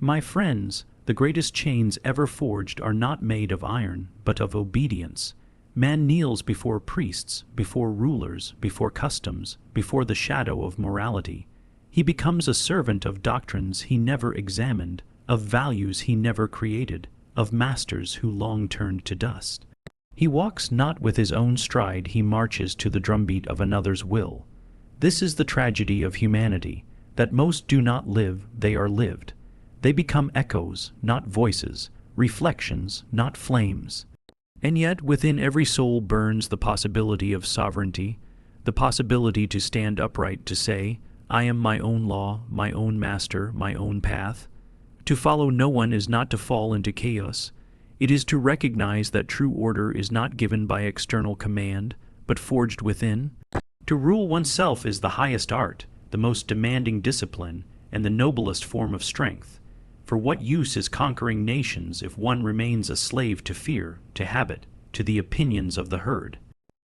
My friends, the greatest chains ever forged are not made of iron, but of obedience. Man kneels before priests, before rulers, before customs, before the shadow of morality. He becomes a servant of doctrines he never examined, of values he never created, of masters who long turned to dust. He walks not with his own stride, he marches to the drumbeat of another's will. This is the tragedy of humanity, that most do not live, they are lived. They become echoes, not voices, reflections, not flames. And yet within every soul burns the possibility of sovereignty, the possibility to stand upright, to say, I am my own law, my own master, my own path. To follow no one is not to fall into chaos. It is to recognize that true order is not given by external command, but forged within. To rule oneself is the highest art, the most demanding discipline, and the noblest form of strength. For what use is conquering nations if one remains a slave to fear, to habit, to the opinions of the herd?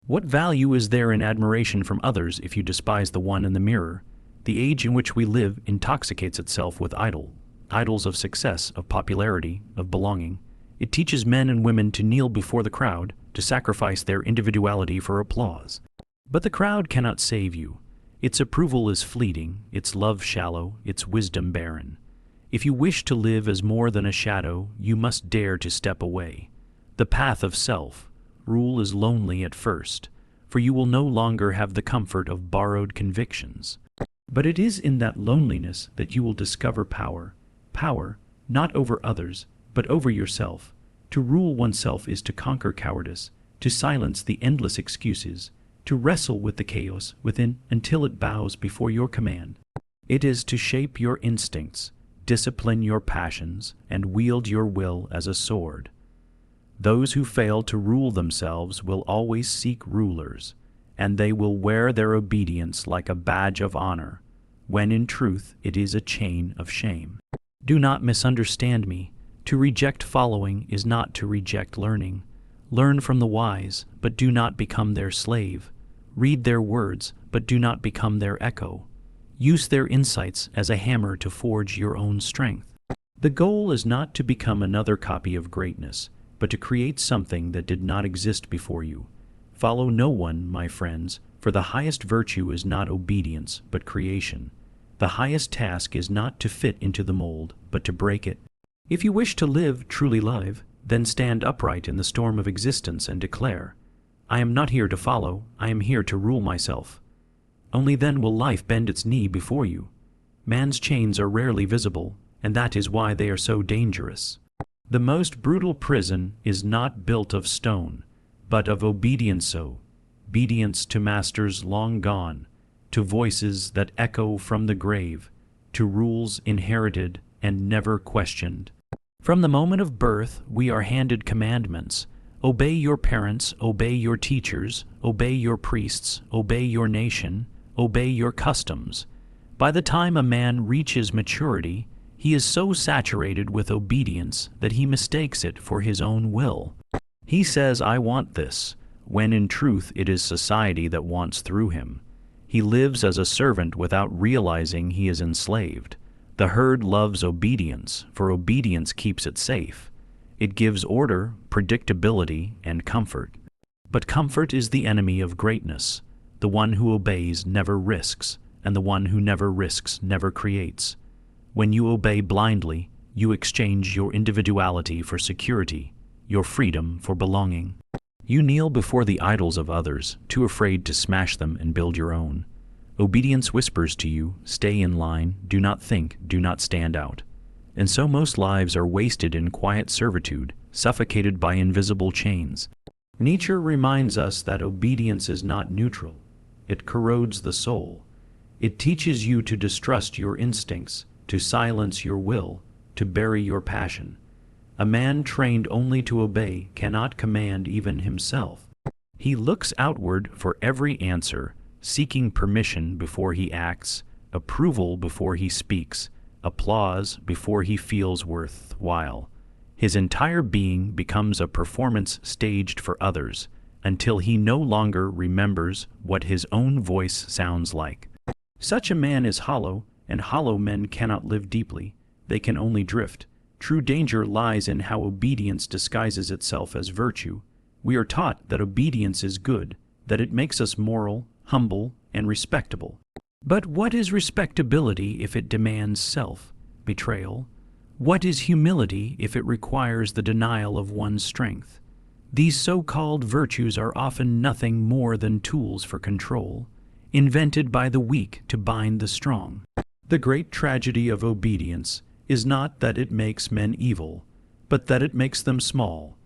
What value is there in admiration from others if you despise the one in the mirror? The age in which we live intoxicates itself with idols of success, of popularity, of belonging. It teaches men and women to kneel before the crowd, to sacrifice their individuality for applause. But the crowd cannot save you. Its approval is fleeting, its love shallow, its wisdom barren. If you wish to live as more than a shadow, you must dare to step away. The path of self-rule is lonely at first, for you will no longer have the comfort of borrowed convictions. But it is in that loneliness that you will discover power, not over others, but over yourself. To rule oneself is to conquer cowardice, to silence the endless excuses, to wrestle with the chaos within until it bows before your command. It is to shape your instincts, discipline your passions, and wield your will as a sword. Those who fail to rule themselves will always seek rulers, and they will wear their obedience like a badge of honor, when in truth it is a chain of shame. Do not misunderstand me. To reject following is not to reject learning. Learn from the wise, but do not become their slave. Read their words, but do not become their echo. Use their insights as a hammer to forge your own strength. The goal is not to become another copy of greatness, but to create something that did not exist before you. Follow no one, my friends, for the highest virtue is not obedience, but creation. The highest task is not to fit into the mold, but to break it. If you wish to live, truly live, then stand upright in the storm of existence and declare, I am not here to follow, I am here to rule myself. Only then will life bend its knee before you. Man's chains are rarely visible, and that is why they are so dangerous. The most brutal prison is not built of stone, but of obedience, obedience to masters long gone, to voices that echo from the grave, to rules inherited and never questioned. From the moment of birth, we are handed commandments. Obey your parents, obey your teachers, obey your priests, obey your nation, obey your customs. By the time a man reaches maturity, he is so saturated with obedience that he mistakes it for his own will. He says, I want this, when in truth it is society that wants through him. He lives as a servant without realizing he is enslaved. The herd loves obedience, for obedience keeps it safe. It gives order, predictability, and comfort. But comfort is the enemy of greatness. The one who obeys never risks, and the one who never risks never creates. When you obey blindly, you exchange your individuality for security, your freedom for belonging. You kneel before the idols of others, too afraid to smash them and build your own. Obedience whispers to you, stay in line, do not think, do not stand out. And so most lives are wasted in quiet servitude, suffocated by invisible chains. Nietzsche reminds us that obedience is not neutral. It corrodes the soul. It teaches you to distrust your instincts, to silence your will, to bury your passion. A man trained only to obey cannot command even himself. He looks outward for every answer, seeking permission before he acts, approval before he speaks, applause before he feels worthwhile. His entire being becomes a performance staged for others, until he no longer remembers what his own voice sounds like. Such a man is hollow, and hollow men cannot live deeply. they can only drift. True danger lies in how obedience disguises itself as virtue. We are taught that obedience is good, that it makes us moral, humble, and respectable. But what is respectability if it demands self-betrayal? What is humility if it requires the denial of one's strength? These so-called virtues are often nothing more than tools for control, invented by the weak to bind the strong. The great tragedy of obedience is not that it makes men evil, but that it makes them small.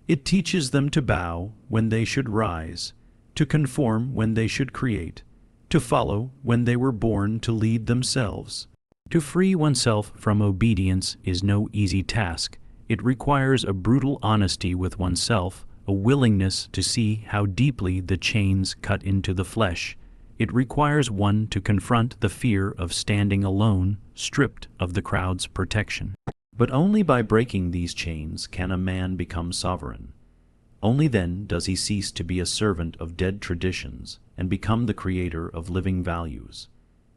It teaches them to bow when they should rise, to conform when they should create, to follow when they were born to lead themselves. To free oneself from obedience is no easy task. It requires a brutal honesty with oneself, a willingness to see how deeply the chains cut into the flesh. It requires one to confront the fear of standing alone, stripped of the crowd's protection. But only by breaking these chains can a man become sovereign. Only then does he cease to be a servant of dead traditions and become the creator of living values.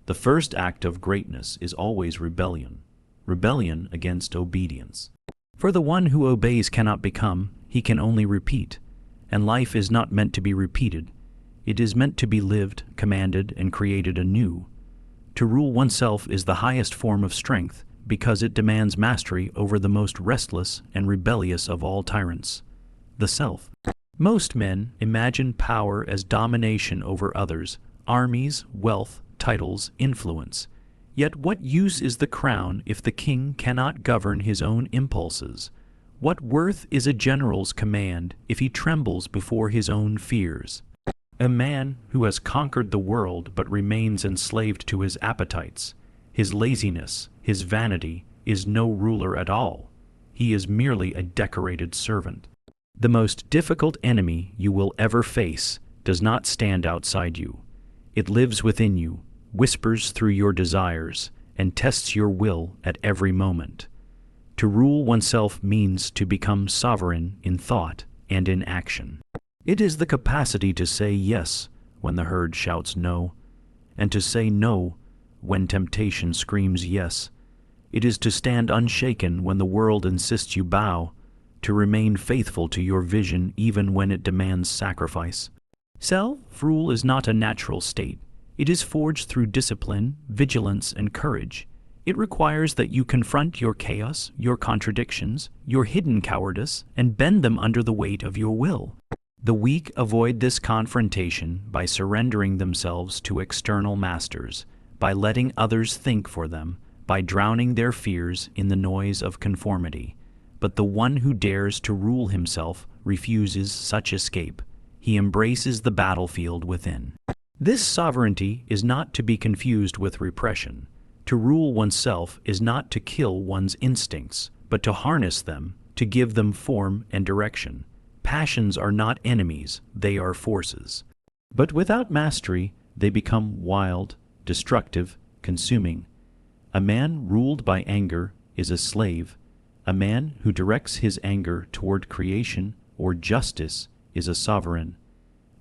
The first act of greatness is always rebellion against obedience. For the one who obeys cannot become, he can only repeat, and life is not meant to be repeated. It is meant to be lived, commanded, and created anew. To rule oneself is the highest form of strength, because it demands mastery over the most restless and rebellious of all tyrants, the self. Most men imagine power as domination over others, armies, wealth, titles, influence. Yet what use is the crown if the king cannot govern his own impulses? What worth is a general's command if he trembles before his own fears? A man who has conquered the world but remains enslaved to his appetites, his laziness, his vanity, is no ruler at all. He is merely a decorated servant. The most difficult enemy you will ever face does not stand outside you. It lives within you, whispers through your desires, and tests your will at every moment. To rule oneself means to become sovereign in thought and in action. It is the capacity to say yes when the herd shouts no, and to say no when temptation screams yes. It is to stand unshaken when the world insists you bow, to remain faithful to your vision even when it demands sacrifice. Self-rule is not a natural state. It is forged through discipline, vigilance, and courage. It requires that you confront your chaos, your contradictions, your hidden cowardice, and bend them under the weight of your will. The weak avoid this confrontation by surrendering themselves to external masters, by letting others think for them, by drowning their fears in the noise of conformity. But the one who dares to rule himself refuses such escape. He embraces the battlefield within. This sovereignty is not to be confused with repression. To rule oneself is not to kill one's instincts, but to harness them, to give them form and direction. Passions are not enemies, they are forces. But without mastery, they become wild, destructive, consuming. A man ruled by anger is a slave. A man who directs his anger toward creation or justice is a sovereign.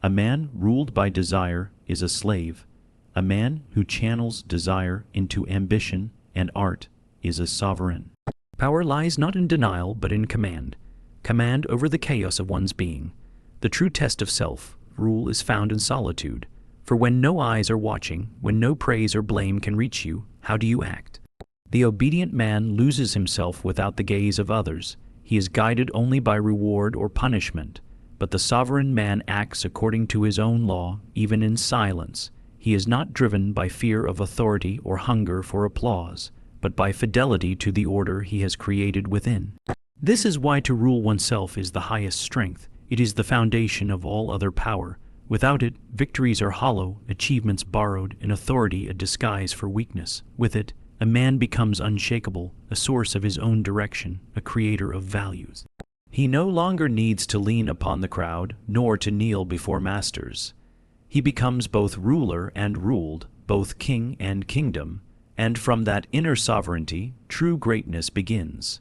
A man ruled by desire is a slave. A man who channels desire into ambition and art is a sovereign. Power lies not in denial but in command. Command over the chaos of one's being. The true test of self-rule is found in solitude. For when no eyes are watching, when no praise or blame can reach you, how do you act? The obedient man loses himself without the gaze of others. He is guided only by reward or punishment. But the sovereign man acts according to his own law, even in silence. He is not driven by fear of authority or hunger for applause, but by fidelity to the order he has created within. This is why to rule oneself is the highest strength. It is the foundation of all other power. Without it, victories are hollow, achievements borrowed, and authority a disguise for weakness. With it, a man becomes unshakable, a source of his own direction, a creator of values. He no longer needs to lean upon the crowd, nor to kneel before masters. He becomes both ruler and ruled, both king and kingdom, and from that inner sovereignty, true greatness begins.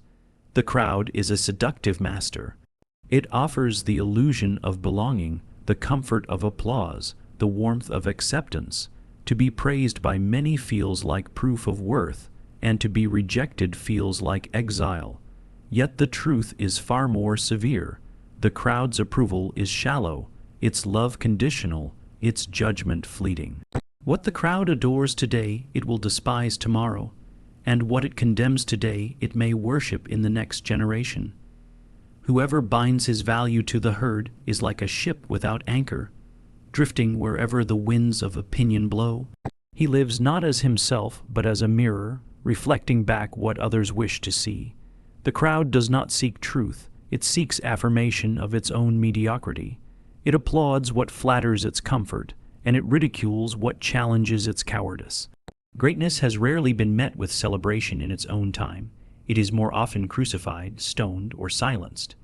The crowd is a seductive master. It offers the illusion of belonging, the comfort of applause, the warmth of acceptance. To be praised by many feels like proof of worth, and to be rejected feels like exile. Yet the truth is far more severe. The crowd's approval is shallow, its love conditional, its judgment fleeting. What the crowd adores today, it will despise tomorrow, and what it condemns today, it may worship in the next generation. Whoever binds his value to the herd is like a ship without anchor, drifting wherever the winds of opinion blow. He lives not as himself, but as a mirror, reflecting back what others wish to see. The crowd does not seek truth, it seeks affirmation of its own mediocrity. It applauds what flatters its comfort, and it ridicules what challenges its cowardice. Greatness has rarely been met with celebration in its own time. It is more often crucified, stoned, or silenced.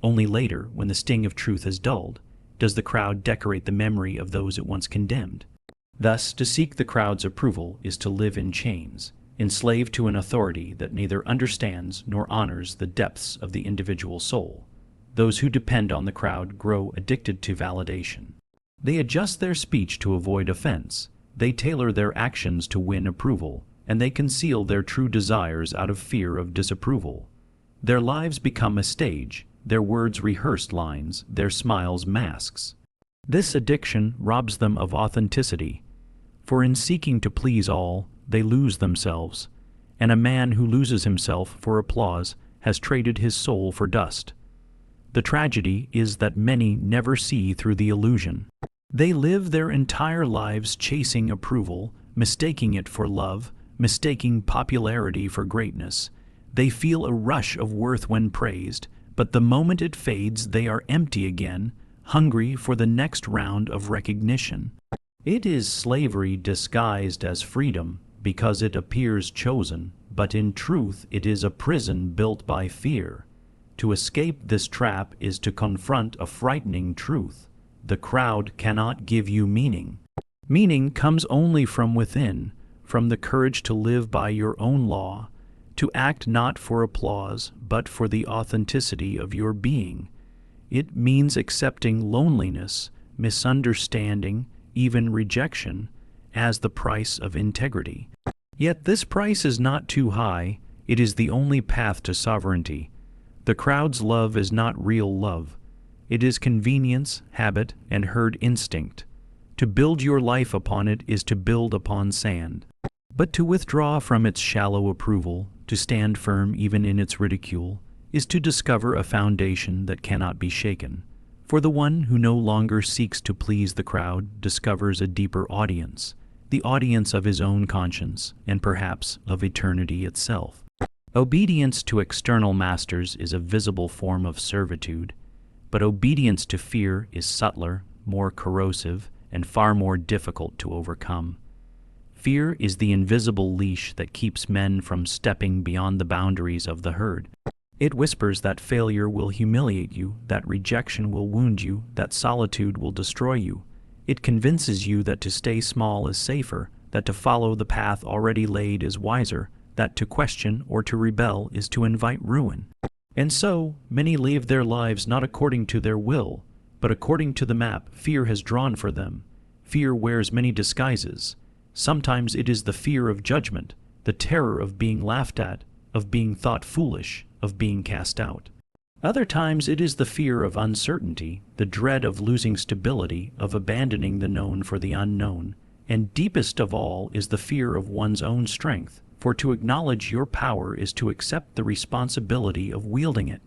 Only later, when the sting of truth has dulled, does the crowd decorate the memory of those it once condemned. Thus, to seek the crowd's approval is to live in chains, enslaved to an authority that neither understands nor honors the depths of the individual soul. Those who depend on the crowd grow addicted to validation. They adjust their speech to avoid offense. They tailor their actions to win approval, and they conceal their true desires out of fear of disapproval. Their lives become a stage, their words rehearsed lines, their smiles masks. This addiction robs them of authenticity, for in seeking to please all, they lose themselves, and a man who loses himself for applause has traded his soul for dust. The tragedy is that many never see through the illusion. They live their entire lives chasing approval, mistaking it for love, mistaking popularity for greatness. They feel a rush of worth when praised, but the moment it fades they are empty again, hungry for the next round of recognition. It is slavery disguised as freedom because it appears chosen, but in truth it is a prison built by fear. To escape this trap is to confront a frightening truth. The crowd cannot give you meaning. Meaning comes only from within, from the courage to live by your own law, to act not for applause, but for the authenticity of your being. It means accepting loneliness, misunderstanding, even rejection, as the price of integrity. Yet this price is not too high, it is the only path to sovereignty. The crowd's love is not real love. It is convenience, habit, and herd instinct. To build your life upon it is to build upon sand. But to withdraw from its shallow approval, to stand firm even in its ridicule, is to discover a foundation that cannot be shaken. For the one who no longer seeks to please the crowd discovers a deeper audience, the audience of his own conscience, and perhaps of eternity itself. Obedience to external masters is a visible form of servitude, but obedience to fear is subtler, more corrosive, and far more difficult to overcome. Fear is the invisible leash that keeps men from stepping beyond the boundaries of the herd. It whispers that failure will humiliate you, that rejection will wound you, that solitude will destroy you. It convinces you that to stay small is safer, that to follow the path already laid is wiser, that to question or to rebel is to invite ruin. And so, many live their lives not according to their will, but according to the map fear has drawn for them. Fear wears many disguises. Sometimes it is the fear of judgment, the terror of being laughed at, of being thought foolish, of being cast out. Other times it is the fear of uncertainty, the dread of losing stability, of abandoning the known for the unknown. And deepest of all is the fear of one's own strength, for to acknowledge your power is to accept the responsibility of wielding it.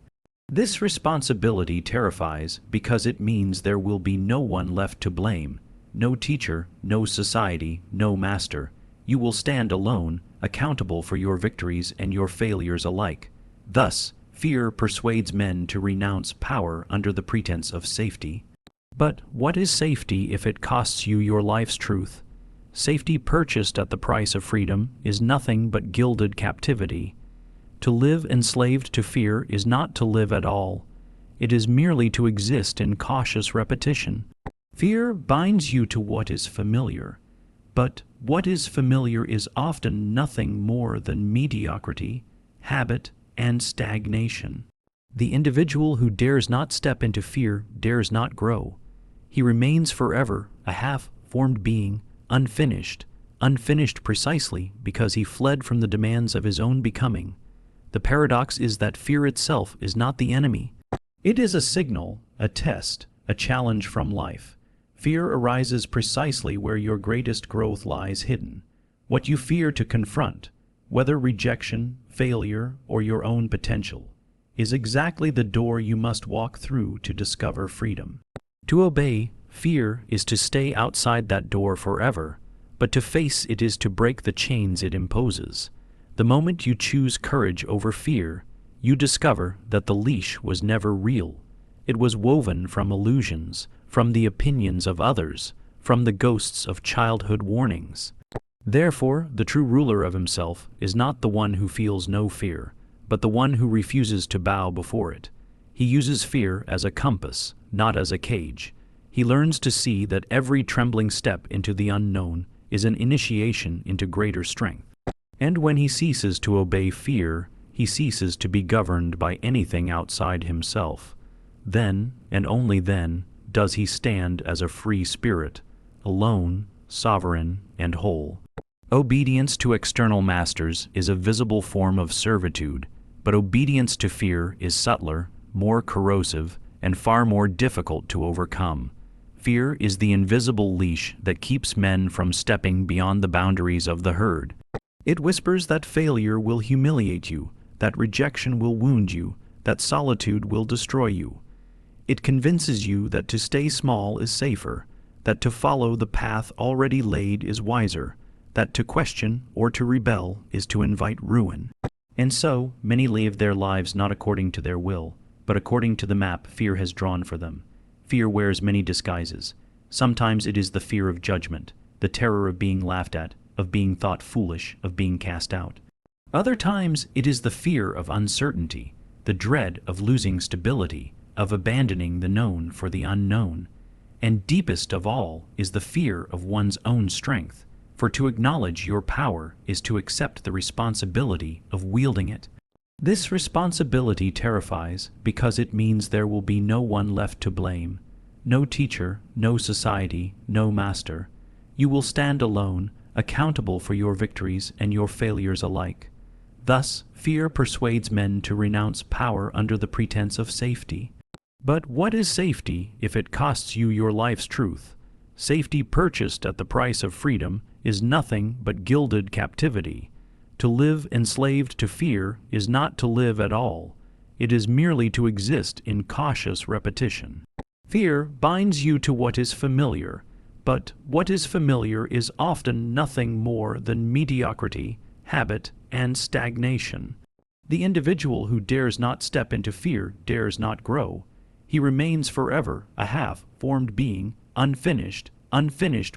This responsibility terrifies because it means there will be no one left to blame, no teacher, no society, no master. You will stand alone, accountable for your victories and your failures alike. Thus, fear persuades men to renounce power under the pretense of safety. But what is safety if it costs you your life's truth? Safety purchased at the price of freedom is nothing but gilded captivity. To live enslaved to fear is not to live at all. It is merely to exist in cautious repetition. Fear binds you to what is familiar, but what is familiar is often nothing more than mediocrity, habit, and stagnation. The individual who dares not step into fear dares not grow. He remains forever a half-formed being, unfinished, unfinished precisely because he fled from the demands of his own becoming. The paradox is that fear itself is not the enemy. It is a signal, a test, a challenge from life. Fear arises precisely where your greatest growth lies hidden. What you fear to confront, whether rejection, failure, or your own potential, is exactly the door you must walk through to discover freedom. To obey fear is to stay outside that door forever, but to face it is to break the chains it imposes. The moment you choose courage over fear, you discover that the leash was never real. It was woven from illusions, from the opinions of others, from the ghosts of childhood warnings. Therefore, the true ruler of himself is not the one who feels no fear, but the one who refuses to bow before it. He uses fear as a compass, not as a cage. He learns to see that every trembling step into the unknown is an initiation into greater strength. And when he ceases to obey fear, he ceases to be governed by anything outside himself. Then, and only then, does he stand as a free spirit, alone, sovereign, and whole. Obedience to external masters is a visible form of servitude, but obedience to fear is subtler, more corrosive, and far more difficult to overcome. Fear is the invisible leash that keeps men from stepping beyond the boundaries of the herd. It whispers that failure will humiliate you, that rejection will wound you, that solitude will destroy you. It convinces you that to stay small is safer, that to follow the path already laid is wiser, that to question or to rebel is to invite ruin. And so, many live their lives not according to their will, but according to the map fear has drawn for them. Fear wears many disguises. Sometimes it is the fear of judgment, the terror of being laughed at, of being thought foolish, of being cast out. Other times it is the fear of uncertainty, the dread of losing stability, of abandoning the known for the unknown. And deepest of all is the fear of one's own strength, for to acknowledge your power is to accept the responsibility of wielding it. This responsibility terrifies because it means there will be no one left to blame, no teacher, no society, no master. You will stand alone, accountable for your victories and your failures alike. Thus, fear persuades men to renounce power under the pretense of safety. But what is safety if it costs you your life's truth? Safety purchased at the price of freedom is nothing but gilded captivity. To live enslaved to fear is not to live at all. It is merely to exist in cautious repetition. Fear binds you to what is familiar, but what is familiar is often nothing more than mediocrity, habit, and stagnation. The individual who dares not step into fear dares not grow. He remains forever a half-formed being, unfinished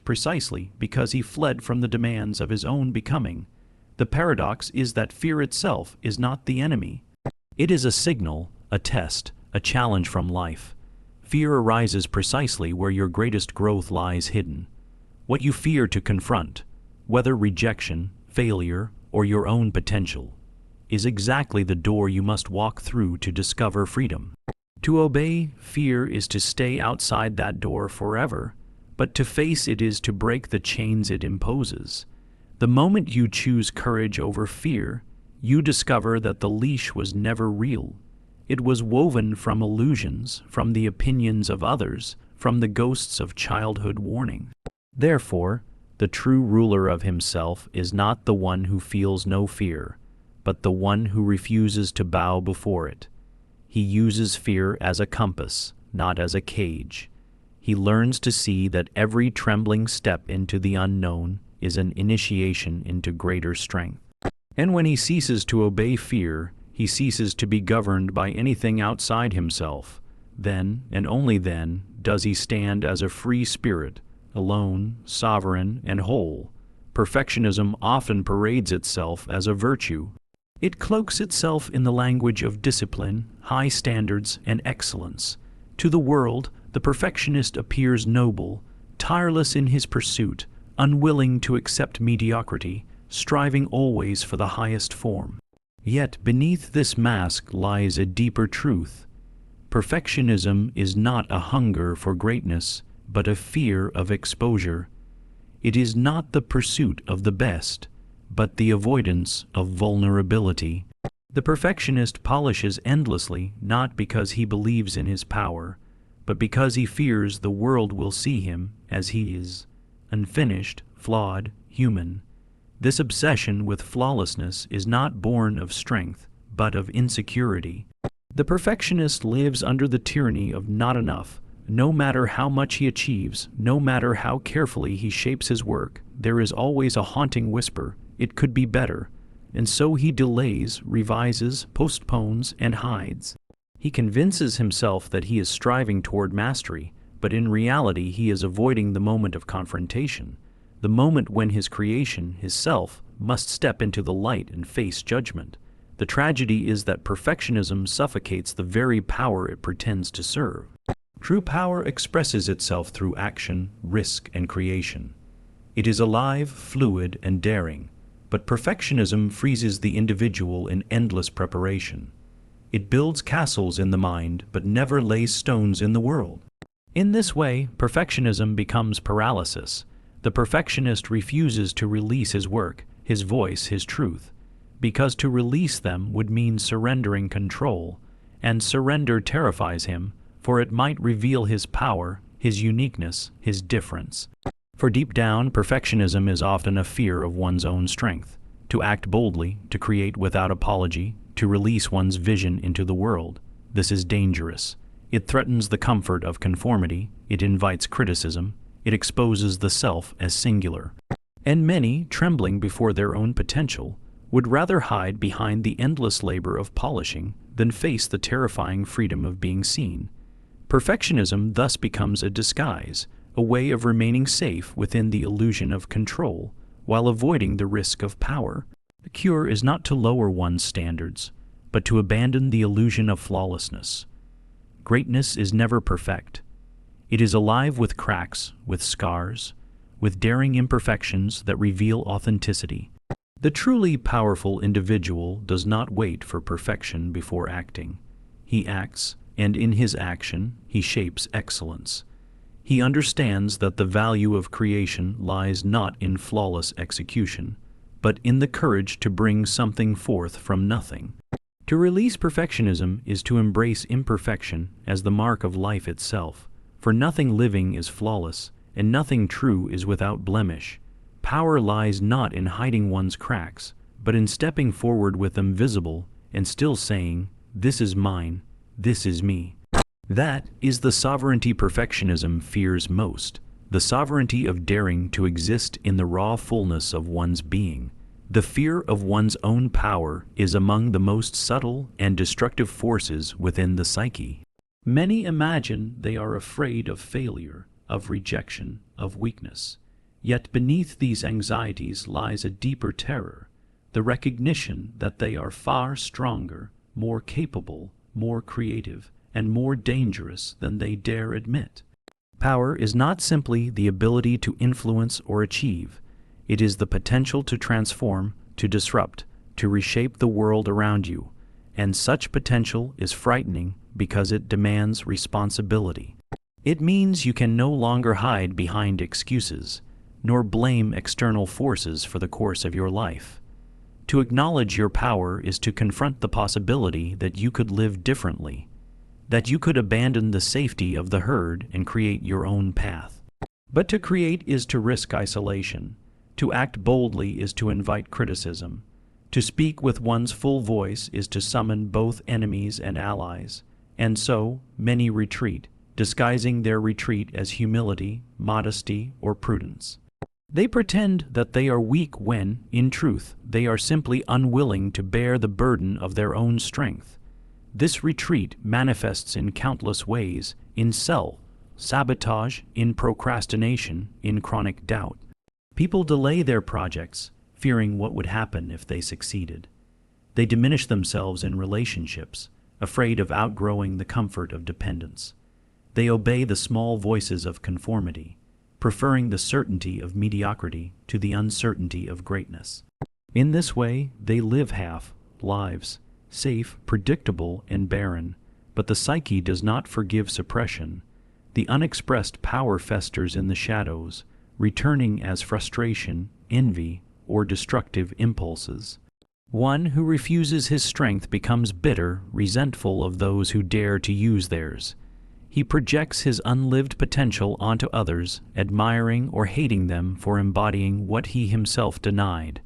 precisely because he fled from the demands of his own becoming. The paradox is that fear itself is not the enemy. It is a signal, a test, a challenge from life. Fear arises precisely where your greatest growth lies hidden. What you fear to confront, whether rejection, failure, or your own potential, is exactly the door you must walk through to discover freedom. To obey fear is to stay outside that door forever, but to face it is to break the chains it imposes. The moment you choose courage over fear, you discover that the leash was never real. It was woven from illusions, from the opinions of others, from the ghosts of childhood warning. Therefore, the true ruler of himself is not the one who feels no fear, but the one who refuses to bow before it. He uses fear as a compass, not as a cage. He learns to see that every trembling step into the unknown is an initiation into greater strength. And when he ceases to obey fear, he ceases to be governed by anything outside himself. Then, and only then, does he stand as a free spirit, alone, sovereign, and whole. Perfectionism often parades itself as a virtue. It cloaks itself in the language of discipline, high standards, and excellence. To the world, the perfectionist appears noble, tireless in his pursuit, unwilling to accept mediocrity, striving always for the highest form. Yet beneath this mask lies a deeper truth. Perfectionism is not a hunger for greatness, but a fear of exposure. It is not the pursuit of the best, but the avoidance of vulnerability. The perfectionist polishes endlessly not because he believes in his power, but because he fears the world will see him as he is, unfinished, flawed, human. This obsession with flawlessness is not born of strength, but of insecurity. The perfectionist lives under the tyranny of not enough. No matter how much he achieves, no matter how carefully he shapes his work, there is always a haunting whisper, "It could be better." And so he delays, revises, postpones, and hides. He convinces himself that he is striving toward mastery, but in reality he is avoiding the moment of confrontation, the moment when his creation, his self, must step into the light and face judgment. The tragedy is that perfectionism suffocates the very power it pretends to serve. True power expresses itself through action, risk, and creation. It is alive, fluid, and daring, but perfectionism freezes the individual in endless preparation. It builds castles in the mind, but never lays stones in the world. In this way, perfectionism becomes paralysis. The perfectionist refuses to release his work, his voice, his truth, because to release them would mean surrendering control, and surrender terrifies him, for it might reveal his power, his uniqueness, his difference. For deep down, perfectionism is often a fear of one's own strength. To act boldly, to create without apology, to release one's vision into the world. This is dangerous. It threatens the comfort of conformity, it invites criticism, it exposes the self as singular. And many, trembling before their own potential, would rather hide behind the endless labor of polishing than face the terrifying freedom of being seen. Perfectionism thus becomes a disguise, a way of remaining safe within the illusion of control, while avoiding the risk of power. The cure is not to lower one's standards, but to abandon the illusion of flawlessness. Greatness is never perfect. It is alive with cracks, with scars, with daring imperfections that reveal authenticity. The truly powerful individual does not wait for perfection before acting. He acts, and in his action, he shapes excellence. He understands that the value of creation lies not in flawless execution, but in the courage to bring something forth from nothing. To release perfectionism is to embrace imperfection as the mark of life itself, for nothing living is flawless, and nothing true is without blemish. Power lies not in hiding one's cracks, but in stepping forward with them visible and still saying, "This is mine, this is me." That is the sovereignty perfectionism fears most, the sovereignty of daring to exist in the raw fullness of one's being. The fear of one's own power is among the most subtle and destructive forces within the psyche. Many imagine they are afraid of failure, of rejection, of weakness. Yet beneath these anxieties lies a deeper terror, the recognition that they are far stronger, more capable, more creative, and more dangerous than they dare admit. Power is not simply the ability to influence or achieve. It is the potential to transform, to disrupt, to reshape the world around you. And such potential is frightening because it demands responsibility. It means you can no longer hide behind excuses, nor blame external forces for the course of your life. To acknowledge your power is to confront the possibility that you could live differently, that you could abandon the safety of the herd and create your own path. But to create is to risk isolation. To act boldly is to invite criticism. To speak with one's full voice is to summon both enemies and allies. And so, many retreat, disguising their retreat as humility, modesty, or prudence. They pretend that they are weak when, in truth, they are simply unwilling to bear the burden of their own strength. This retreat manifests in countless ways, in self-sabotage, in procrastination, in chronic doubt. People delay their projects, fearing what would happen if they succeeded. They diminish themselves in relationships, afraid of outgrowing the comfort of dependence. They obey the small voices of conformity, preferring the certainty of mediocrity to the uncertainty of greatness. In this way, they live half lives, safe, predictable, and barren, but the psyche does not forgive suppression. The unexpressed power festers in the shadows, returning as frustration, envy, or destructive impulses. One who refuses his strength becomes bitter, resentful of those who dare to use theirs. He projects his unlived potential onto others, admiring or hating them for embodying what he himself denied.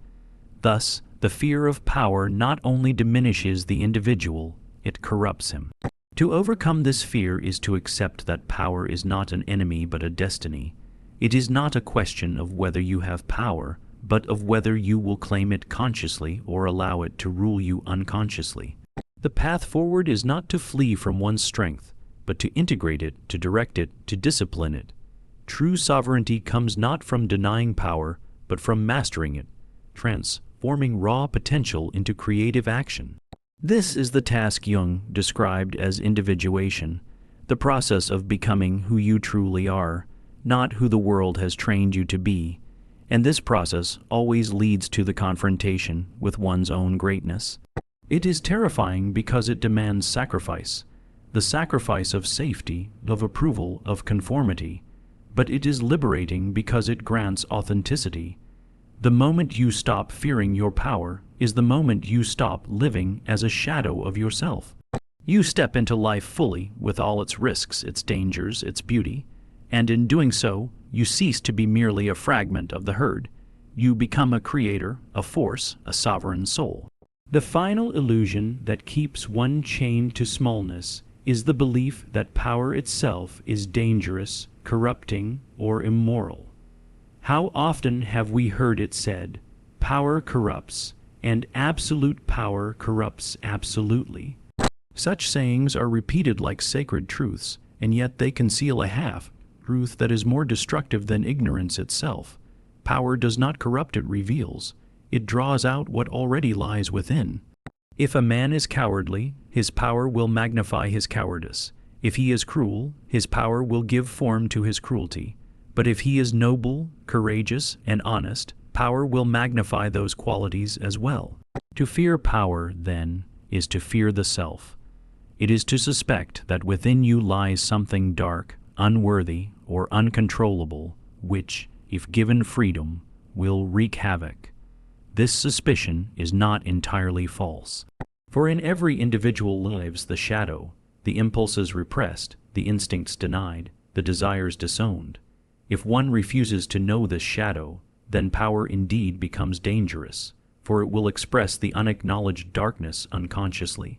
Thus, the fear of power not only diminishes the individual, it corrupts him. To overcome this fear is to accept that power is not an enemy but a destiny. It is not a question of whether you have power, but of whether you will claim it consciously or allow it to rule you unconsciously. The path forward is not to flee from one's strength, but to integrate it, to direct it, to discipline it. True sovereignty comes not from denying power, but from mastering it, transforming raw potential into creative action. This is the task Jung described as individuation, the process of becoming who you truly are, not who the world has trained you to be. And this process always leads to the confrontation with one's own greatness. It is terrifying because it demands sacrifice, the sacrifice of safety, of approval, of conformity. But it is liberating because it grants authenticity. The moment you stop fearing your power is the moment you stop living as a shadow of yourself. You step into life fully with all its risks, its dangers, its beauty, and in doing so, you cease to be merely a fragment of the herd. You become a creator, a force, a sovereign soul. The final illusion that keeps one chained to smallness is the belief that power itself is dangerous, corrupting, or immoral. How often have we heard it said, "Power corrupts, and absolute power corrupts absolutely"? Such sayings are repeated like sacred truths, and yet they conceal a half-truth that is more destructive than ignorance itself. Power does not corrupt, it reveals. It draws out what already lies within. If a man is cowardly, his power will magnify his cowardice. If he is cruel, his power will give form to his cruelty. But if he is noble, courageous, and honest, power will magnify those qualities as well. To fear power, then, is to fear the self. It is to suspect that within you lies something dark, unworthy, or uncontrollable, which, if given freedom, will wreak havoc. This suspicion is not entirely false. For in every individual lives the shadow, the impulses repressed, the instincts denied, the desires disowned. If one refuses to know this shadow, then power indeed becomes dangerous, for it will express the unacknowledged darkness unconsciously.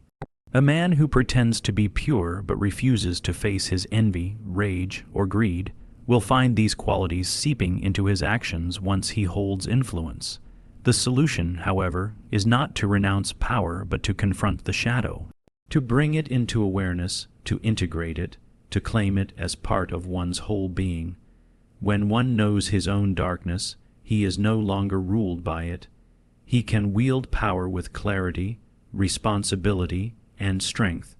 A man who pretends to be pure but refuses to face his envy, rage, or greed will find these qualities seeping into his actions once he holds influence. The solution, however, is not to renounce power but to confront the shadow, to bring it into awareness, to integrate it, to claim it as part of one's whole being. When one knows his own darkness, he is no longer ruled by it. He can wield power with clarity, responsibility, and strength.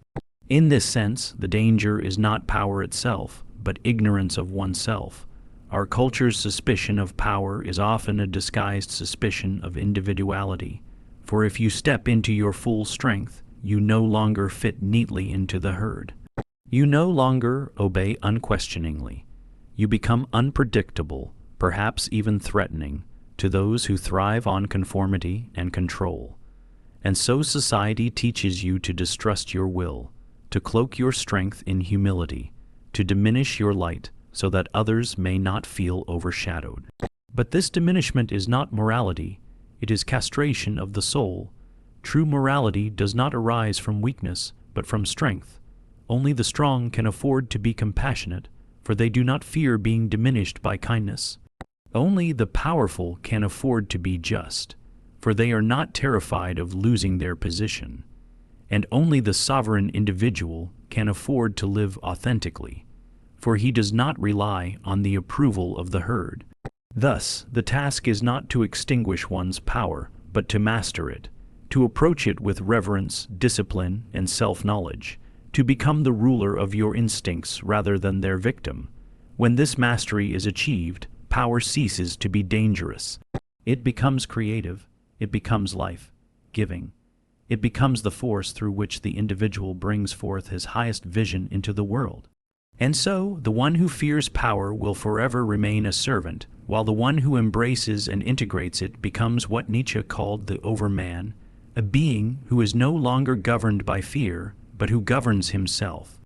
In this sense, the danger is not power itself, but ignorance of oneself. Our culture's suspicion of power is often a disguised suspicion of individuality, for if you step into your full strength, you no longer fit neatly into the herd. You no longer obey unquestioningly. You become unpredictable, perhaps even threatening, to those who thrive on conformity and control. And so society teaches you to distrust your will, to cloak your strength in humility, to diminish your light so that others may not feel overshadowed. But this diminishment is not morality, it is castration of the soul. True morality does not arise from weakness, but from strength. Only the strong can afford to be compassionate, for they do not fear being diminished by kindness. Only the powerful can afford to be just, for they are not terrified of losing their position. And only the sovereign individual can afford to live authentically, for he does not rely on the approval of the herd. Thus, the task is not to extinguish one's power, but to master it, to approach it with reverence, discipline, and self-knowledge, to become the ruler of your instincts rather than their victim. When this mastery is achieved, power ceases to be dangerous. It becomes creative, it becomes life-giving. It becomes the force through which the individual brings forth his highest vision into the world. And so, the one who fears power will forever remain a servant, while the one who embraces and integrates it becomes what Nietzsche called the overman, a being who is no longer governed by fear, but who governs himself.